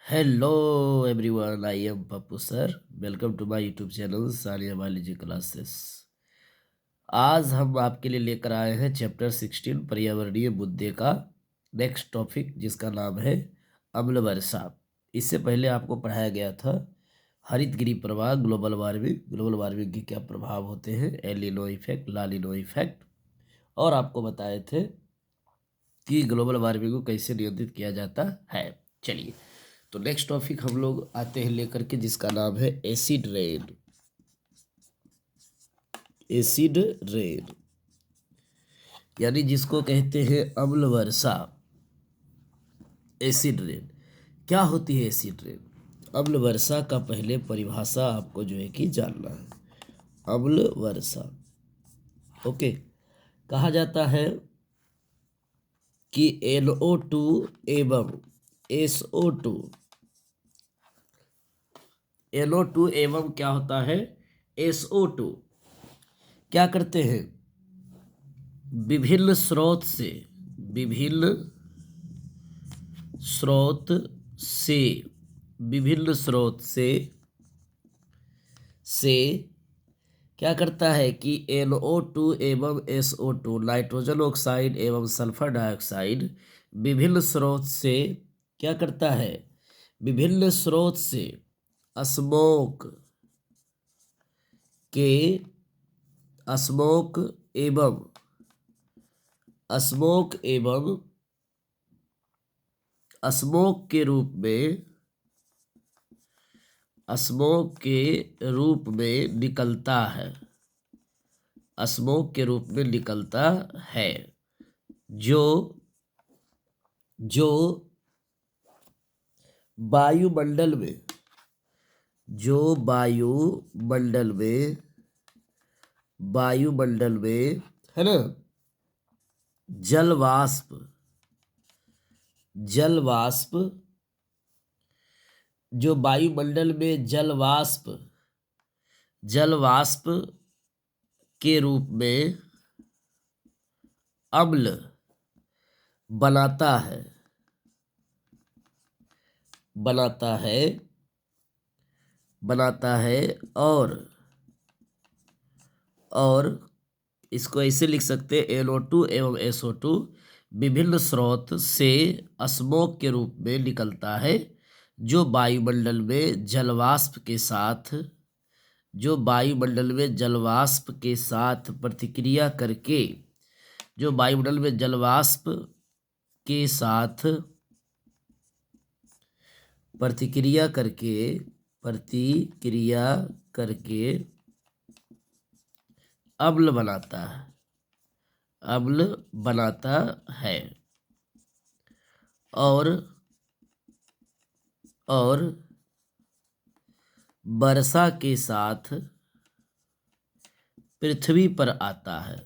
Hello everyone, I am Pappu sir. Welcome to my YouTube channel Saniya biology classes. आज हम आपके लिए लेकर आए हैं चैप्टर 16 पर्यावरणीय मुद्दे का नेक्स्ट टॉपिक, जिसका नाम है अम्ल वर्षा। इससे पहले आपको पढ़ाया गया था हरित गृह प्रवाह, ग्लोबल वार्मिंग के क्या प्रभाव होते हैं, एल नीनो इफेक्ट, ला नीनो इफेक्ट, और आपको बताए थे कि ग्लोबल वार्मिंग को कैसे नियंत्रित किया जाता है। चलिए, तो नेक्स्ट टॉपिक हम लोग आते हैं लेकर के, जिसका नाम है एसिड रेन। एसिड रेन यानी जिसको कहते हैं अम्ल वर्षा। एसिड रेन क्या होती है? एसिड रेन अम्ल वर्षा का पहले परिभाषा आपको जो है कि जानना है। अम्ल वर्षा ओके, कहा जाता है कि NO2 एवं SO2, NO2 एवं क्या होता है? SO2 क्या करते हैं? विभिन्न स्रोत से विभिन्न स्रोत से विभिन्न स्रोत से क्या करता है कि NO2 एवं SO2, नाइट्रोजन ऑक्साइड एवं सल्फर डाइऑक्साइड, विभिन्न स्रोत से क्या करता है? विभिन्न स्रोत से स्मोक के स्मोक एवं स्मोक एवं स्मोक के रूप में स्मोक के रूप में निकलता है। स्मोक के रूप में निकलता है जो जो वायुमंडल में जो वायुमंडल में है ना, जल वाष्प जो वायुमंडल में जल वाष्प के रूप में अम्ल बनाता है और इसको ऐसे लिख सकते हैं, NO2 एवं SO2 विभिन्न स्रोत से स्मोक के रूप में निकलता है जो वायुमंडल में जलवाष्प के साथ प्रतिक्रिया करके के साथ प्रतिक्रिया करके अम्ल बनाता है और वर्षा के साथ पृथ्वी पर आता है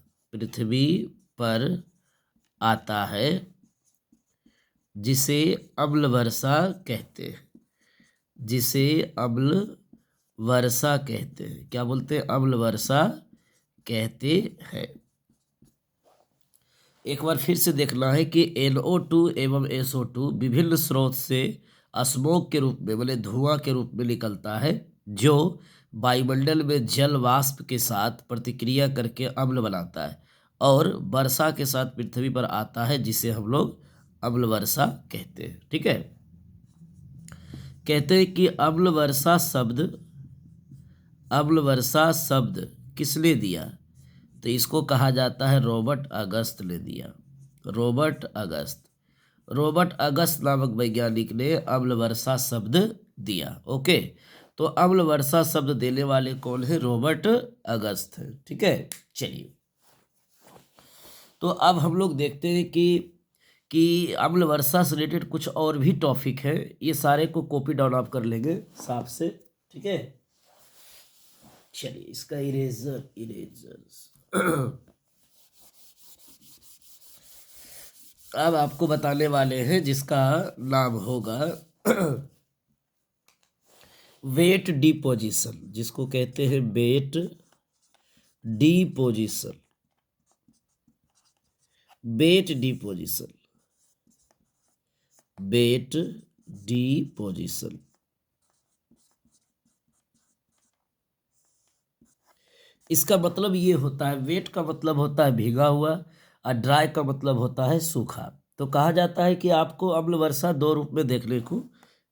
जिसे अम्ल वर्षा कहते हैं। क्या बोलते हैं? अम्ल वर्षा कहते हैं। एक बार फिर से देखना है कि NO2 एवं SO2 विभिन्न स्रोत से स्मोक के रूप में, बोले धुआं के रूप में निकलता है जो वायुमंडल में जल वाष्प के साथ प्रतिक्रिया करके अम्ल बनाता है और वर्षा के साथ पृथ्वी पर आता है, जिसे हम लोग अम्ल वर्षा कहते हैं। ठीक है, कहते हैं कि अम्ल वर्षा शब्द किसने दिया? तो इसको कहा जाता है रॉबर्ट अगस्त ने दिया। रॉबर्ट अगस्त नामक वैज्ञानिक ने अम्ल वर्षा शब्द दिया। ओके, तो अम्ल वर्षा शब्द देने वाले कौन है? रॉबर्ट अगस्त है। ठीक है, चलिए, तो अब हम लोग देखते हैं कि अम्ल वर्षा से रिलेटेड कुछ और भी टॉपिक है। ये सारे को कॉपी डाउन आप कर लेंगे साफ से। ठीक है, चलिए, इसका इरेजर अब आपको बताने वाले हैं, जिसका नाम होगा वेट डिपोजिशन, जिसको कहते हैं वेट डिपोजिशन। Wait deposition. इसका मतलब ये होता है, वेट का मतलब होता है भीगा हुआ और ड्राई का मतलब होता है सूखा। तो कहा जाता है कि आपको अम्ल वर्षा दो रूप में देखने को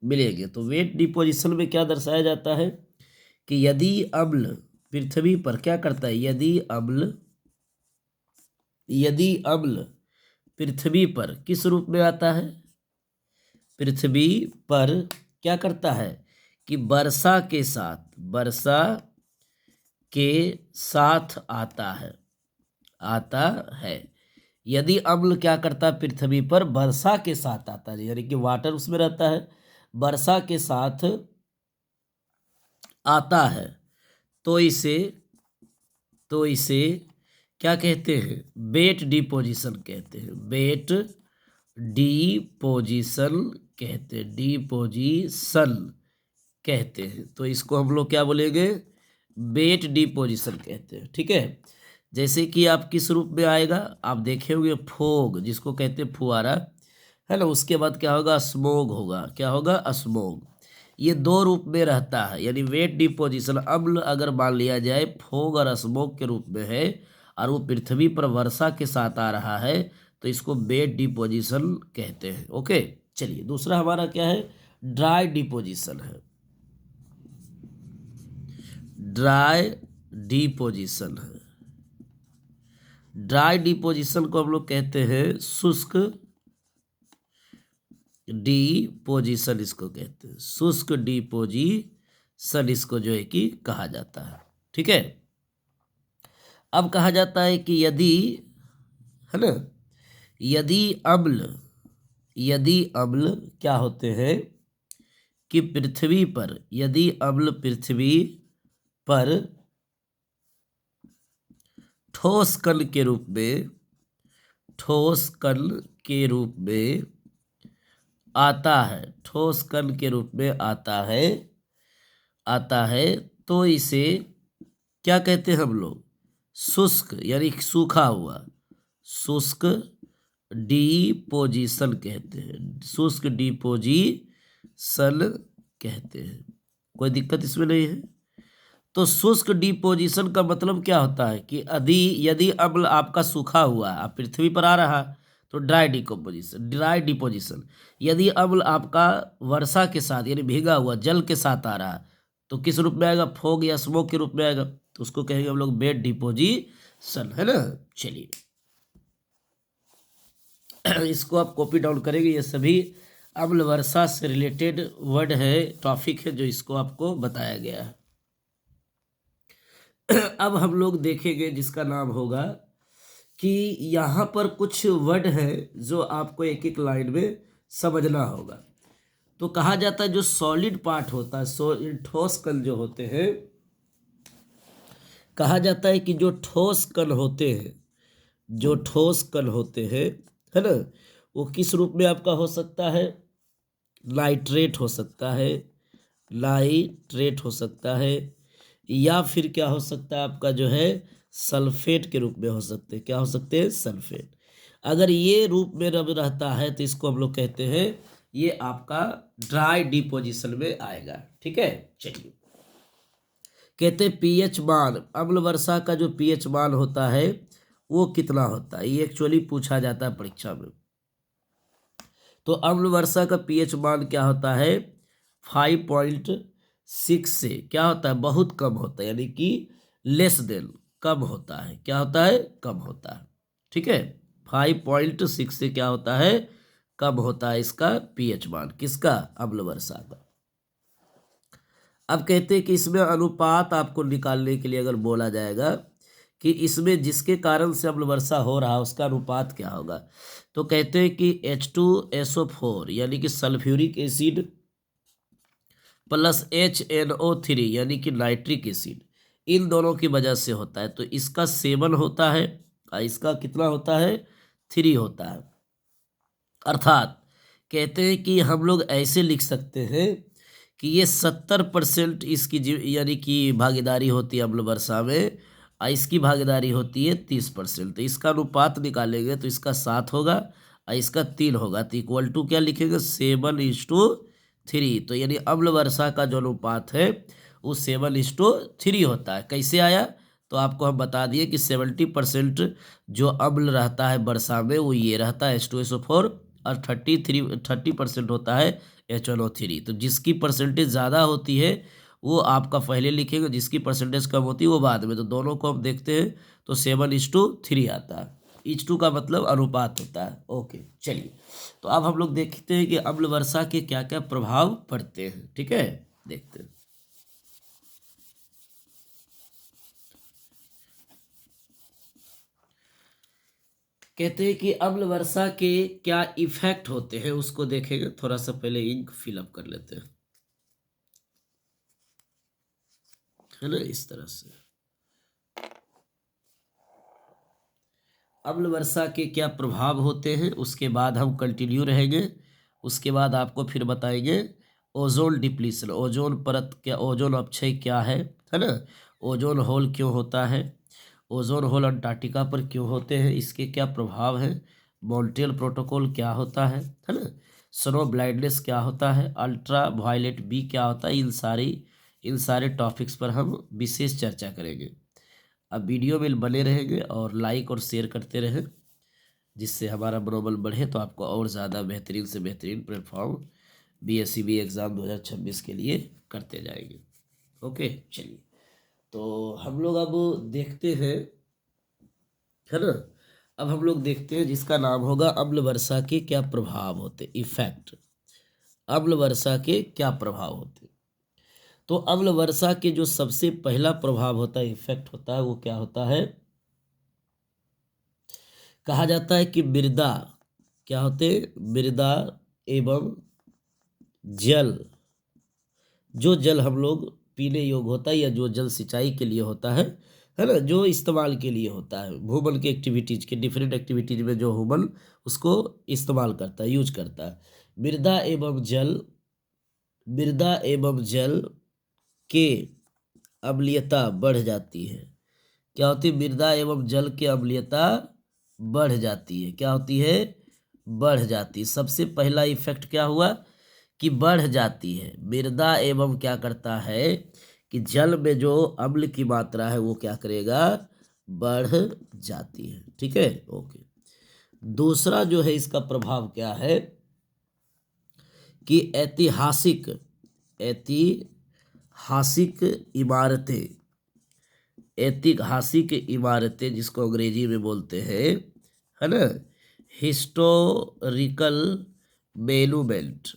मिलेंगे। तो वेट डिपोजिशन में क्या दर्शाया जाता है कि यदि अम्ल पृथ्वी पर क्या करता है, यदि अम्ल पृथ्वी पर किस रूप में आता है, पृथ्वी पर क्या करता है कि वर्षा के साथ आता है। यदि अम्ल क्या करता है पृथ्वी पर वर्षा के साथ आता है, यानी कि वाटर उसमें रहता है, वर्षा के साथ आता है, तो इसे क्या कहते हैं, वेट डिपोजिशन कहते हैं। वेट डिपोजिशन कहते हैं। तो इसको हम लोग क्या बोलेंगे, वेट डिपोजिशन कहते हैं। ठीक है, जैसे कि आप किस रूप में आएगा, आप देखे होंगे फोग, जिसको कहते हैं फुहारा, है ना। उसके बाद क्या होगा, स्मोग होगा। क्या होगा, स्मोग। ये दो रूप में रहता है, यानी वेट डिपोजिशन अम्ल अगर मान लिया जाए फोग और स्मोग के रूप में है और वो पृथ्वी पर वर्षा के साथ आ रहा है, तो इसको वेट डिपोजिशन कहते हैं। ओके, चलिए दूसरा हमारा क्या है, ड्राई डिपोजिशन है। ड्राई डिपोजिशन है। ड्राई डिपोजिशन को हम लोग कहते हैं शुष्क डिपोजिशन, इसको कहते हैं शुष्क डिपोजिशन, इसको जो है कि कहा जाता है। ठीक है, अब कहा जाता है कि यदि, है ना, यदि अम्ल क्या होते हैं कि पृथ्वी पर, यदि अम्ल पृथ्वी पर ठोस कण के रूप में आता है, ठोस कण के रूप में आता है, तो इसे क्या कहते हैं हम लोग, शुष्क यानी सूखा हुआ, शुष्क डिपोजिशन कहते हैं। शुष्क डिपोजिशन कहते हैं, कोई दिक्कत इसमें नहीं है। तो शुष्क डिपोजिशन का मतलब क्या होता है कि यदि अम्ल आपका सूखा हुआ, आप पृथ्वी पर आ रहा, तो ड्राई डिपोजिशन। यदि अम्ल आपका वर्षा के साथ यानी भीगा हुआ जल के साथ आ रहा, तो किस रूप में आएगा, फोग या स्मोक के रूप में आएगा, तो उसको कहेंगे हम लोग वेट डिपोजिशन, है ना। चलिए इसको आप कॉपी डाउन करेंगे, ये सभी अम्ल वर्षा से रिलेटेड वर्ड है, टॉपिक है, जो इसको आपको बताया गया है। अब हम लोग देखेंगे जिसका नाम होगा कि यहाँ पर कुछ वर्ड है जो आपको एक एक लाइन में समझना होगा। तो कहा जाता है जो सॉलिड पार्ट होता है, ठोस कण जो होते हैं, कहा जाता है कि जो ठोस कण होते हैं, है ना, वो किस रूप में आपका हो सकता है, नाइट्रेट हो सकता है, या फिर क्या हो सकता है आपका जो है सल्फेट के रूप में हो सकते हैं। क्या हो सकते हैं, सल्फेट। अगर ये रूप में रब रहता है तो इसको हम लोग कहते हैं, ये आपका ड्राई डिपोजिशन में आएगा। ठीक है, चलिए कहते हैं पीएच मान, अम्ल वर्षा का जो पीएच मान होता है वो कितना होता है, ये एक्चुअली पूछा जाता है परीक्षा में। तो अम्ल वर्षा का पीएच मान क्या होता है, 5.6 से क्या होता है, बहुत कम होता है, यानी कि लेस देन, कम होता है। क्या होता है, कम होता है। ठीक है, 5.6 से क्या होता है, कम होता है इसका पीएच मान, किसका, अम्ल वर्षा का। अब कहते हैं कि इसमें अनुपात आपको निकालने के लिए अगर बोला जाएगा कि इसमें जिसके कारण से अम्ल वर्षा हो रहा है उसका अनुपात क्या होगा, तो कहते हैं कि H2SO4 यानी कि सल्फ्यूरिक एसिड प्लस HNO3 यानी कि नाइट्रिक एसिड, इन दोनों की वजह से होता है। तो इसका 7 होता है और इसका कितना होता है, 3 होता है। अर्थात कहते हैं कि हम लोग ऐसे लिख सकते हैं कि ये 70% इसकी यानी कि भागीदारी होती है अम्ल वर्षा में, और इसकी भागीदारी होती है 30%। तो इसका अनुपात निकालेंगे तो इसका 7 होगा और इसका 3 होगा, तो इक्वल टू क्या लिखेंगे, 7:3 3, तो यानी अम्ल वर्षा का जो अनुपात है वो 7:3 होता है। कैसे आया? तो आपको हम बता दिए कि 70% जो अम्ल रहता है वर्षा में वो ये रहता है H2SO4, और 30% होता है HNO3। तो जिसकी परसेंटेज ज़्यादा होती है वो आपका पहले लिखेंगे, जिसकी परसेंटेज कम होती है वो बाद में। तो दोनों को हम देखते हैं तो 7:3 आता है। H2 का मतलब अनुपात होता है। ओके, चलिए तो अब हम लोग देखते हैं कि अम्ल वर्षा के क्या क्या प्रभाव पड़ते हैं। ठीक है, देखते हैं। कहते हैं कि अम्ल वर्षा के क्या इफेक्ट होते हैं उसको देखेंगे। थोड़ा सा पहले इंक फिलअप कर लेते हैं, है ना, इस तरह से। अम्ल वर्षा के क्या प्रभाव होते हैं उसके बाद हम कंटिन्यू रहेंगे। उसके बाद आपको फिर बताएंगे ओजोन डिप्लीशन, ओजोन परत क्या, ओजोन अपक्षय क्या है ना, ओजोन होल क्यों होता है, ओजोन होल अंटार्कटिका पर क्यों होते हैं, इसके क्या प्रभाव हैं, मॉन्ट्रियल प्रोटोकॉल क्या होता है ना, स्नो ब्लाइंडनेस क्या होता है, अल्ट्रा वायलेट बी क्या होता है। इन सारे टॉपिक्स पर हम विशेष चर्चा करेंगे। अब वीडियो में बने रहेंगे और लाइक और शेयर करते रहें, जिससे हमारा मनोबल बढ़े, तो आपको और ज़्यादा बेहतरीन से बेहतरीन प्लेटफॉर्म BSCB एग्ज़ाम 2026 के लिए करते जाएंगे। ओके, चलिए तो हम लोग अब देखते हैं, है ना, अब हम लोग देखते हैं जिसका नाम होगा अम्ल वर्षा के क्या प्रभाव होते, इफेक्ट। अम्ल वर्षा के क्या प्रभाव होते, तो अम्ल वर्षा के जो सबसे पहला प्रभाव होता है, इफेक्ट होता है, वो क्या होता है? कहा जाता है कि मृदा क्या होते, मृदा एवं जल, जो जल हम लोग पीने योग्य होता है या जो जल सिंचाई के लिए होता है ना, जो इस्तेमाल के लिए होता है, ह्यूमन के एक्टिविटीज के, डिफरेंट एक्टिविटीज में जो ह्यूमन उसको इस्तेमाल करता है, यूज करता है। मृदा एवं जल, मृदा एवं जल के अम्लीयता बढ़ जाती है। क्या होती है? मृदा एवं जल की अम्लीयता बढ़ जाती है। क्या होती है? बढ़ जाती है। सबसे पहला इफेक्ट क्या हुआ कि बढ़ जाती है। मृदा एवं क्या करता है कि जल में जो अम्ल की मात्रा है वो क्या करेगा? बढ़ जाती है। ठीक है, ओके। दूसरा जो है इसका प्रभाव क्या है कि ऐतिहासिक इमारतें जिसको अंग्रेजी में बोलते हैं, है ना, हिस्टोरिकल मेनूमेंट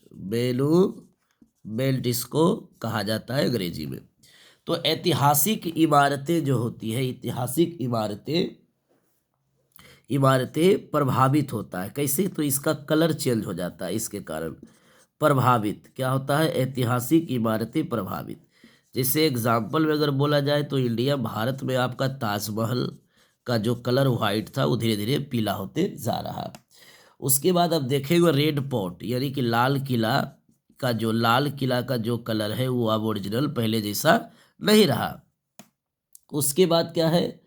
इसको कहा जाता है अंग्रेजी में। तो ऐतिहासिक इमारतें जो होती है, ऐतिहासिक इमारतें प्रभावित होता है। कैसे? तो इसका कलर चेंज हो जाता है, इसके कारण प्रभावित क्या होता है? ऐतिहासिक इमारतें प्रभावित। जैसे एग्जाम्पल में अगर बोला जाए तो इंडिया, भारत में आपका ताजमहल का जो कलर व्हाइट था वो धीरे धीरे पीला होते जा रहा है। उसके बाद अब देखेंगे रेड पोर्ट, यानी कि लाल किला का जो कलर है वो अब ओरिजिनल पहले जैसा नहीं रहा। उसके बाद क्या है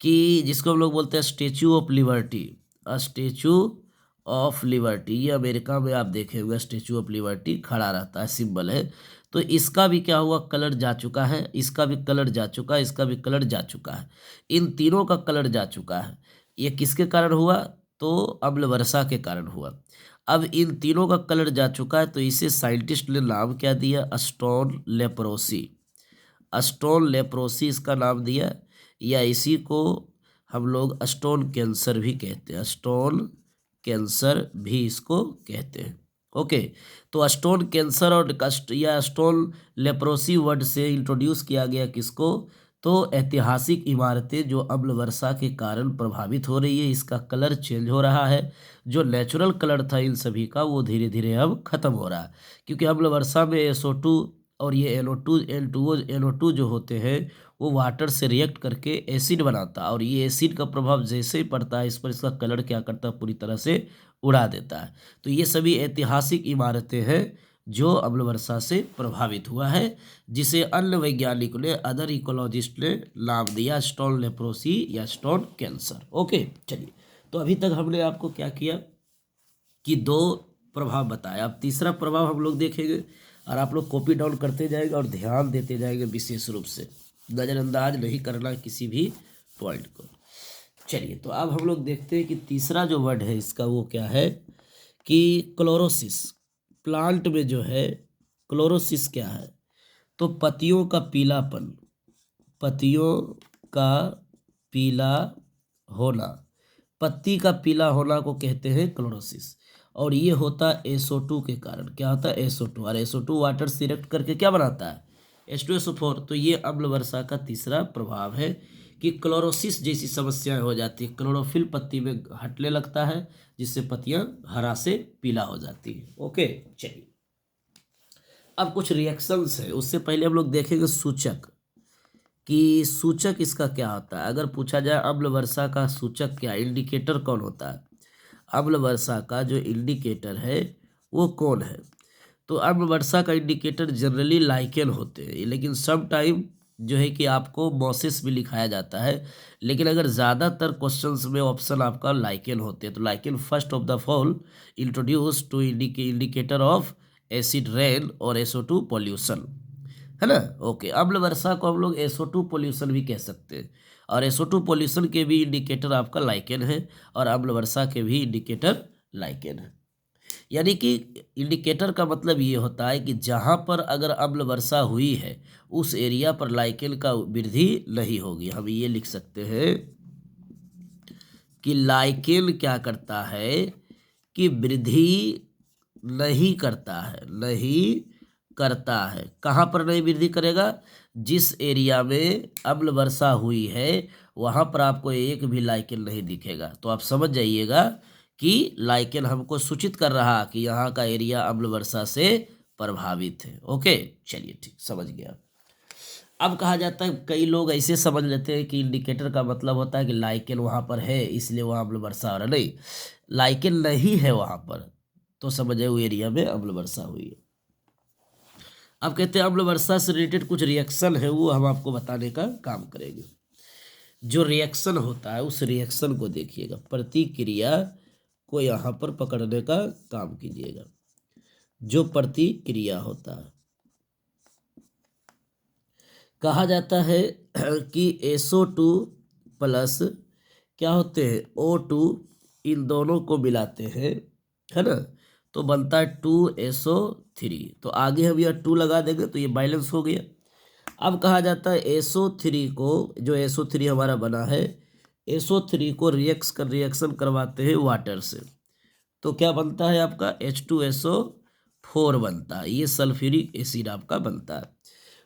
कि जिसको हम लोग बोलते हैं statue of liberty, statue of liberty, ये अमेरिका में आप देखे हुए स्टेचू ऑफ लिबर्टी खड़ा रहता है, सिंबल है। तो इसका भी क्या हुआ? कलर जा चुका है, इसका भी कलर जा चुका है, इसका भी कलर जा चुका है, इन तीनों का कलर जा चुका है। ये किसके कारण हुआ? तो अम्ल वर्षा के कारण हुआ। अब इन तीनों का कलर जा चुका है, तो इसे साइंटिस्ट ने नाम क्या दिया? स्टोन लेप्रोसी इसका नाम दिया, या इसी को हम लोग स्टोन कैंसर भी कहते हैं, स्टोन कैंसर भी इसको कहते हैं। ओके, तो स्टोन कैंसर और या स्टोन लेप्रोसी वर्ड से इंट्रोड्यूस किया गया किसको? तो ऐतिहासिक इमारतें जो अम्ल वर्षा के कारण प्रभावित हो रही है, इसका कलर चेंज हो रहा है। जो नेचुरल कलर था इन सभी का वो धीरे धीरे अब खत्म हो रहा है, क्योंकि अम्ल वर्षा में SO2 और ये NO2 NO2 जो होते हैं वो वाटर से रिएक्ट करके एसिड बनाता है, और ये एसिड का प्रभाव जैसे ही पड़ता है इस पर, इसका कलर क्या करता है? पूरी तरह से उड़ा देता है। तो ये सभी ऐतिहासिक इमारतें हैं जो अम्ल वर्षा से प्रभावित हुआ है, जिसे अन्य वैज्ञानिकों ने, अदर इकोलॉजिस्ट ने नाम दिया स्टोन लेप्रोसी या स्टोन कैंसर। ओके, चलिए तो अभी तक हमने आपको क्या किया कि दो प्रभाव बताया। अब तीसरा प्रभाव हम लोग देखेंगे और आप लोग कॉपी डाउन करते जाएंगे और ध्यान देते जाएंगे, विशेष रूप से नज़रअंदाज नहीं करना किसी भी पॉइंट को। चलिए, तो अब हम लोग देखते हैं कि तीसरा जो वर्ड है इसका वो क्या है कि क्लोरोसिस। प्लांट में जो है क्लोरोसिस क्या है, तो पत्तियों का पीलापन, पत्तियों का पीला होना, पत्ती का पीला होना को कहते हैं क्लोरोसिस। और ये होता है SO2 के कारण। क्या होता है? SO2। और SO2 वाटर से रिएक्ट करके क्या बनाता है? H2SO4। तो ये अम्ल वर्षा का तीसरा प्रभाव है कि क्लोरोसिस जैसी समस्याएं हो जाती है, क्लोरोफिल पत्ती में हटने लगता है, जिससे पत्तियां हरा से पीला हो जाती है। ओके, चलिए अब कुछ रिएक्शंस है, उससे पहले हम लोग देखेंगे सूचक, कि सूचक इसका क्या होता है। अगर पूछा जाए अम्ल वर्षा का सूचक क्या, इंडिकेटर कौन होता है, अम्ल वर्षा का जो इंडिकेटर है वो कौन है, तो अम्ल वर्षा का इंडिकेटर जनरली लाइकेन होते हैं, लेकिन सम टाइम जो है कि आपको मॉसिस भी लिखाया जाता है, लेकिन अगर ज़्यादातर क्वेश्चंस में ऑप्शन आपका लाइकेन होते हैं, तो lichen first of the fall introduce to indicator of acid rain और SO2 पॉल्यूशन, है ना। ओके, अम्ल वर्षा को हम लोग SO2 पॉल्यूशन भी कह सकते हैं, और SO2 पॉल्यूशन के भी इंडिकेटर आपका लाइकेन है, और अम्ल वर्षा के भी इंडिकेटर लाइकेन है। यानी कि इंडिकेटर का मतलब ये होता है कि जहाँ पर अगर अम्ल वर्षा हुई है उस एरिया पर लाइकेन का वृद्धि नहीं होगी। हम ये लिख सकते हैं कि लाइकेन क्या करता है कि वृद्धि नहीं करता है, नहीं करता है। कहाँ पर नहीं वृद्धि करेगा? जिस एरिया में अम्ल वर्षा हुई है वहाँ पर आपको एक भी लाइकेन नहीं दिखेगा। तो आप समझ जाइएगा कि लाइकेन हमको सूचित कर रहा कि यहाँ का एरिया अम्ल वर्षा से प्रभावित है। ओके, चलिए ठीक, समझ गया। अब कहा जाता है, कई लोग ऐसे समझ लेते हैं कि इंडिकेटर का मतलब होता है कि लाइकेन वहाँ पर है इसलिए वहाँ अम्ल वर्षा हो रहा, नहीं, लाइकेन नहीं है वहाँ पर तो समझे वो एरिया में अम्ल वर्षा हुई है। अब कहते हैं अम्ल वर्षा से रिलेटेड कुछ रिएक्शन है, वो हम आपको बताने का काम करेंगे। जो रिएक्शन होता है उस रिएक्शन को देखिएगा, प्रतिक्रिया को यहाँ पर पकड़ने का काम कीजिएगा। जो प्रतिक्रिया होता है, कहा जाता है कि SO2 प्लस क्या होते हैं, O2, इन दोनों को मिलाते हैं, है ना, तो बनता है 2SO3। तो आगे हम यह 2 लगा देंगे तो ये बैलेंस हो गया। अब कहा जाता है SO3 को, जो SO3 हमारा बना है, SO3 को रिएक्शन करवाते हैं वाटर से, तो क्या बनता है आपका H2SO4 बनता है, ये सल्फ्यूरिक एसिड आपका बनता है।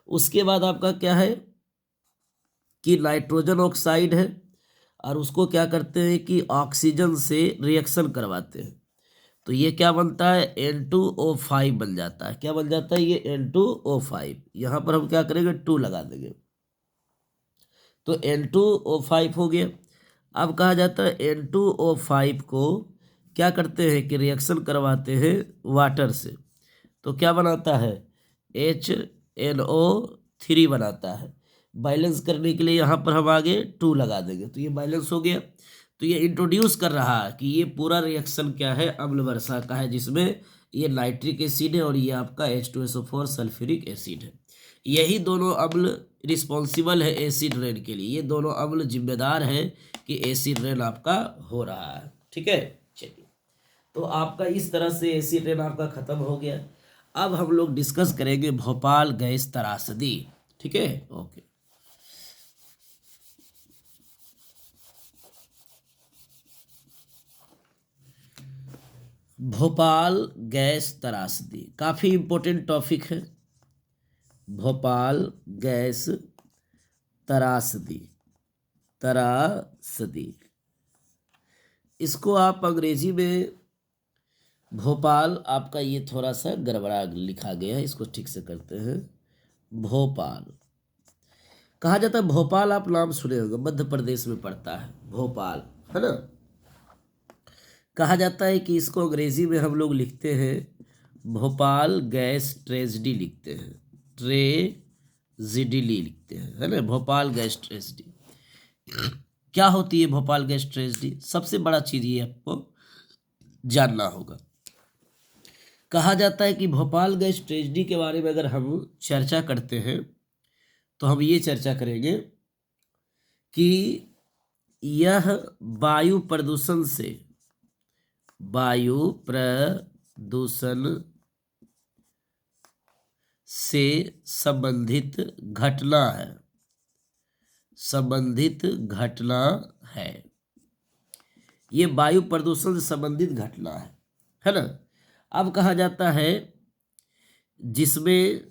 उसके बाद आपका क्या है कि नाइट्रोजन ऑक्साइड है, और उसको क्या करते हैं कि ऑक्सीजन से रिएक्शन करवाते हैं, तो ये क्या बनता है N2O5 बन जाता है। क्या बन जाता है? ये N2O5। यहाँ पर हम क्या करेंगे, 2 लगा देंगे तो N2O5 हो गया। अब कहा जाता है N2O5 को क्या करते हैं कि रिएक्शन करवाते हैं वाटर से, तो क्या बनाता है HNO3 बनाता है। बैलेंस करने के लिए यहाँ पर हम आगे 2 लगा देंगे तो ये बैलेंस हो गया। तो ये इंट्रोड्यूस कर रहा है कि ये पूरा रिएक्शन क्या है, अम्ल वर्षा का है, जिसमें ये नाइट्रिक एसिड है और ये आपका H2SO4 सल्फ्यूरिक एसिड है। यही दोनों अम्ल रिस्पॉन्सिबल है एसिड रेन के लिए, ये दोनों अम्ल जिम्मेदार है कि एसिड रेन आपका हो रहा है। ठीक है, चलिए, तो आपका इस तरह से एसिड रेन आपका खत्म हो गया। अब हम लोग डिस्कस करेंगे भोपाल गैस त्रासदी। ठीक है, ओके। भोपाल गैस त्रासदी काफी इंपॉर्टेंट टॉपिक है। भोपाल गैस त्रासदी, त्रासदी, इसको आप अंग्रेजी में भोपाल, आपका ये थोड़ा सा गड़बड़ा लिखा गया है, इसको ठीक से करते हैं। भोपाल कहा जाता है, भोपाल आप नाम सुने होंगे, मध्य प्रदेश में पड़ता है भोपाल, है ना। कहा जाता है कि इसको अंग्रेजी में हम लोग लिखते हैं भोपाल गैस ट्रेजेडी लिखते हैं, ट्रेजेडी लिखते हैं, है ना, भोपाल गैस ट्रेजेडी। क्या होती है भोपाल गैस ट्रेजेडी? सबसे बड़ा चीज ये आपको जानना होगा कहा जाता है कि भोपाल गैस ट्रेजेडी के बारे में अगर हम चर्चा करते हैं तो हम ये चर्चा करेंगे कि यह वायु प्रदूषण से संबंधित घटना है। ये वायु प्रदूषण से संबंधित घटना है ना। अब कहा जाता है जिसमें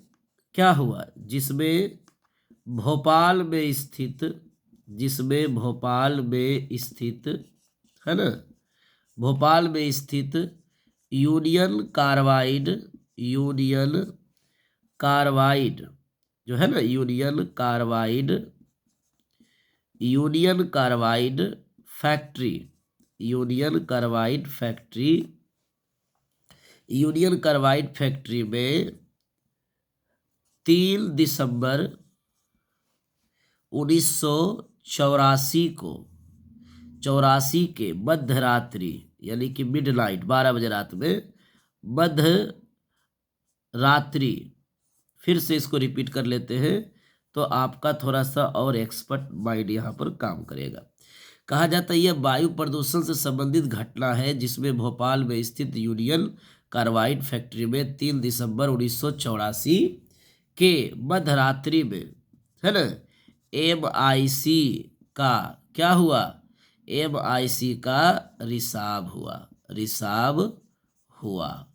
क्या हुआ, जिसमें भोपाल में स्थित है ना, भोपाल में स्थित यूनियन कार्बाइड जो है ना, यूनियन कार्बाइड फैक्ट्री में 3 दिसंबर 1984 के मध्य रात्रि यानी कि मिडनाइट 12 बजे रात में, मध्य रात्रि, फिर से इसको रिपीट कर लेते हैं तो आपका थोड़ा सा और एक्सपर्ट माइंड यहाँ पर काम करेगा। कहा जाता है यह वायु प्रदूषण से संबंधित घटना है जिसमें भोपाल में स्थित यूनियन कार्बाइड फैक्ट्री में 3 दिसंबर 1984 के मध्य रात्रि में, है ना, MIC का क्या हुआ, MIC का रिसाव हुआ।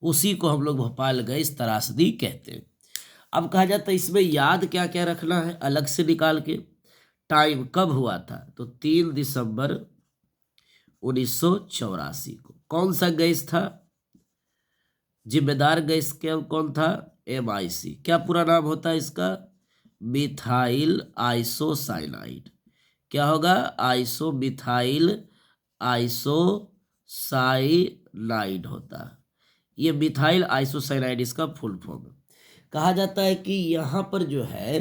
उसी को हम लोग भोपाल गैस त्रासदी कहते हैं। अब कहा जाता है इसमें याद क्या क्या रखना है अलग से निकाल के। टाइम कब हुआ था, तो 3 दिसंबर 1984 को। कौन सा गैस था, जिम्मेदार गैस कौन था, MIC। क्या पूरा नाम होता है इसका, मिथाइल आइसोसाइनाइड। क्या होगा, मिथाइल आइसोसाइनाइड होता है। ये मिथाइल आइसोसाइनाइड इसका फुल फॉर्म है। कहा जाता है कि यहाँ पर जो है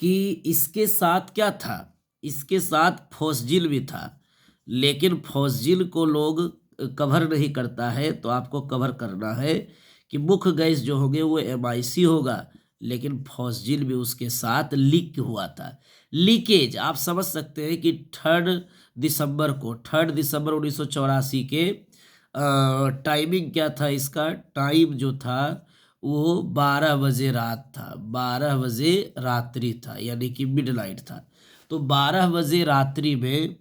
कि इसके साथ क्या था, इसके साथ फॉस्जिल भी था, लेकिन फॉस्जिल को लोग कवर नहीं करता है, तो आपको कवर करना है कि मुख्य गैस जो होंगे वो MIC होगा, लेकिन फॉस्जिल भी उसके साथ लीक हुआ था। लीकेज आप समझ सकते हैं कि 3 दिसंबर 1984 के टाइमिंग क्या था, इसका टाइम जो था वो 12 बजे रात था, 12 बजे रात्रि था, यानी कि मिडनाइट था। तो 12 बजे रात्रि में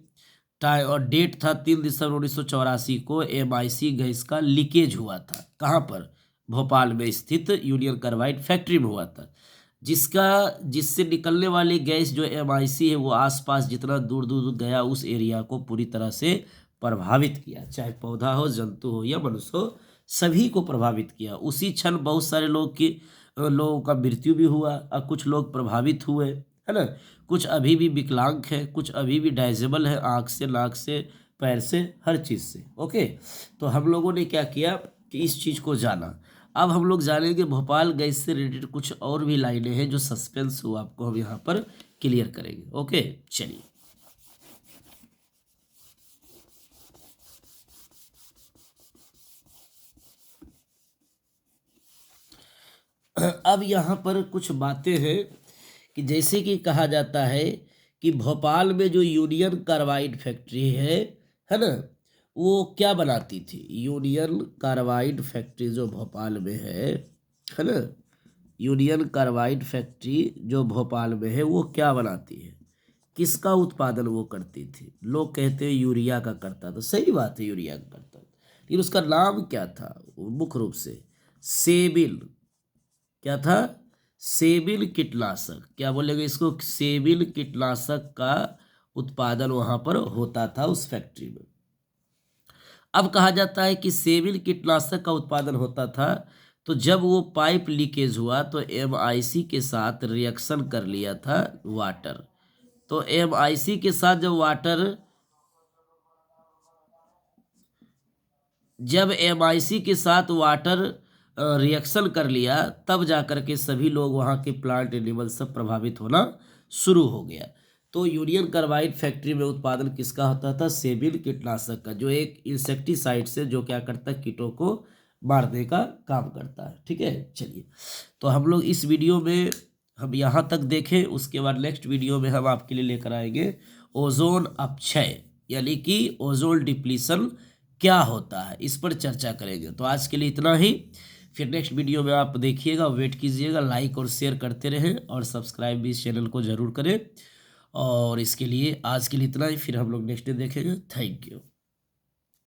और डेट था 3 दिसंबर 1984 को MIC गैस का लीकेज हुआ था। कहाँ पर, भोपाल में स्थित यूनियन कार्बाइड फैक्ट्री में हुआ था, जिससे निकलने वाली गैस जो MIC है वो आसपास जितना दूर दूर गया उस एरिया को पूरी तरह से प्रभावित किया, चाहे पौधा हो, जंतु हो या मनुष्य हो, सभी को प्रभावित किया। उसी क्षण बहुत सारे लोगों का मृत्यु भी हुआ और कुछ लोग प्रभावित हुए, है ना। कुछ अभी भी विकलांग है, कुछ अभी भी डाइजेबल है, आँख से, नाक से, पैर से, हर चीज़ से। ओके, तो हम लोगों ने क्या किया कि इस चीज़ को जाना। अब हम लोग जानेंगे भोपाल गैस से रिलेटेड कुछ और भी लाइनें हैं जो सस्पेंस हो, आपको हम यहाँ पर क्लियर करेंगे। ओके, चलिए। अब यहाँ पर कुछ बातें हैं कि जैसे कि कहा जाता है कि भोपाल में जो यूनियन कार्बाइड फैक्ट्री है ना, वो क्या बनाती थी, यूनियन कार्बाइड फैक्ट्री जो भोपाल में है ना, यूनियन कार्बाइड फैक्ट्री जो भोपाल में है वो क्या बनाती है, किसका उत्पादन वो करती थी। लोग कहते हैं यूरिया का करता था, सही बात है, यूरिया का करता था, लेकिन उसका नाम क्या था, मुख्य रूप से सेबिल। क्या था, सेबिल कीटनाशक। क्या बोलेंगे इसको, सेबिल कीटनाशक का उत्पादन वहां पर होता था उस फैक्ट्री में। अब कहा जाता है कि सेबिल कीटनाशक का उत्पादन होता था, तो जब वो पाइप लीकेज हुआ तो MIC के साथ रिएक्शन कर लिया था वाटर। तो MIC के साथ जब MIC के साथ वाटर रिएक्शन कर लिया, तब जाकर के सभी लोग वहाँ के प्लांट एनिमल सब प्रभावित होना शुरू हो गया। तो यूनियन कार्बाइड फैक्ट्री में उत्पादन किसका होता था? सेबिल कीटनाशक का, जो एक इंसेक्टिसाइड से जो क्या करता है, कीटों को मारने का काम करता है। ठीक है, चलिए तो हम लोग इस वीडियो में हम यहाँ तक देखें, उसके बाद नेक्स्ट वीडियो में हम आपके लिए लेकर आएंगे ओजोन अपक्षय, यानी कि ओजोन डिप्लीशन क्या होता है, इस पर चर्चा करेंगे। तो आज के लिए इतना ही, फिर नेक्स्ट वीडियो में आप देखिएगा, वेट कीजिएगा, लाइक और शेयर करते रहें और सब्सक्राइब भी इस चैनल को ज़रूर करें। और इसके लिए आज के लिए इतना ही, फिर हम लोग नेक्स्ट डे देखेंगे। Thank you.